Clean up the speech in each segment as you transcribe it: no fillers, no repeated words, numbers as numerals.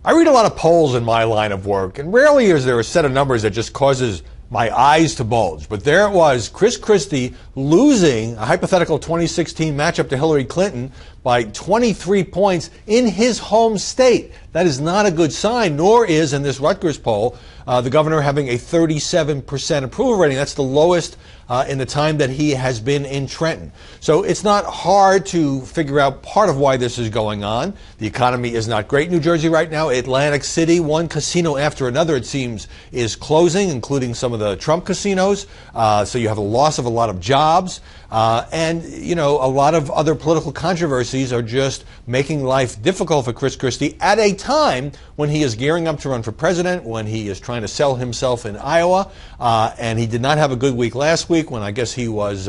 I read a lot of polls in my line of work, and rarely is there a set of numbers that just causes my eyes to bulge. But there it was, Chris Christie losing a hypothetical 2016 matchup to Hillary Clinton by 23 points in his home state. That is not a good sign, nor is, in this Rutgers poll, the governor having a 37% approval rating. That's the lowest in the time that he has been in Trenton. So it's not hard to figure out part of why this is going on. The economy is not great in New Jersey right now. Atlantic City, one casino after another, it seems, is closing, including some of the Trump casinos. So you have a loss of a lot of jobs. And, you know, a lot of other political controversies are just making life difficult for Chris Christie at a time when he is gearing up to run for president, when he is trying to sell himself in Iowa. And he did not have a good week last week when I guess he was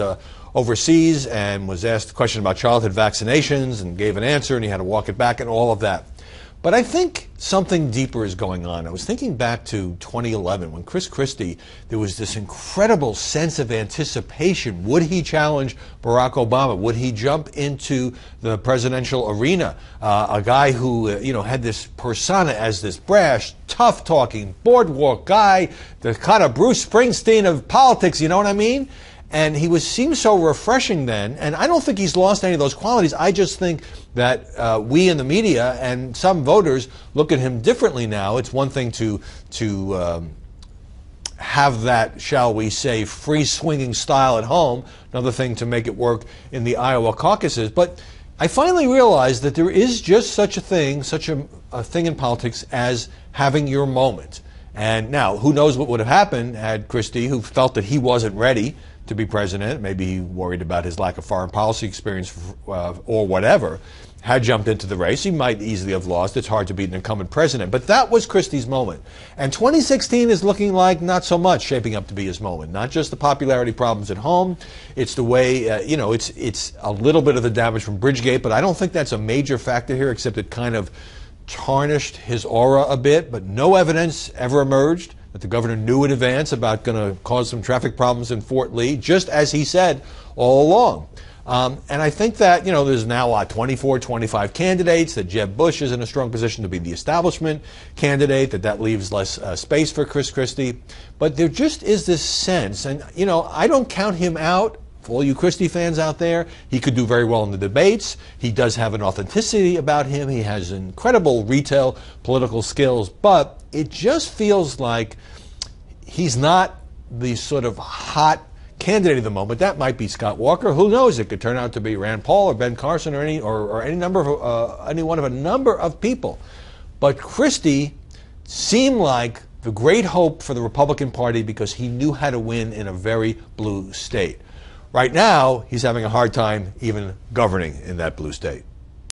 overseas and was asked a question about childhood vaccinations and gave an answer and he had to walk it back and all of that. But I think something deeper is going on. I was thinking back to 2011 when Chris Christie, there was this incredible sense of anticipation. Would he challenge Barack Obama? Would he jump into the presidential arena? A guy who, had this persona as this brash, tough-talking, boardwalk guy, the kind of Bruce Springsteen of politics, you know what I mean? And he seemed so refreshing then, and I don't think he's lost any of those qualities. I just think that we in the media and some voters look at him differently now. It's one thing to have that, shall we say, free-swinging style at home, another thing to make it work in the Iowa caucuses. But I finally realized that there is just such a thing in politics as having your moment. And now, who knows what would have happened had Christie, who felt that he wasn't ready to be president, maybe he worried about his lack of foreign policy experience or whatever, had jumped into the race. He might easily have lost. It's hard to beat an incumbent president. But that was Christie's moment. And 2016 is looking like not so much shaping up to be his moment. Not just the popularity problems at home. It's the way, it's a little bit of the damage from Bridgegate, but I don't think that's a major factor here, except it kind of tarnished his aura a bit. But no evidence ever emerged that the governor knew in advance about going to cause some traffic problems in Fort Lee, just as he said all along. And I think that, there's now 24, 25 candidates, that Jeb Bush is in a strong position to be the establishment candidate, that leaves less space for Chris Christie. But there just is this sense, and, I don't count him out. For all you Christie fans out there, he could do very well in the debates. He does have an authenticity about him. He has incredible retail political skills, but it just feels like he's not the sort of hot candidate at the moment. That might be Scott Walker. Who knows? It could turn out to be Rand Paul or Ben Carson or any one of a number of people. But Christie seemed like the great hope for the Republican Party because he knew how to win in a very blue state. Right now, he's having a hard time even governing in that blue state.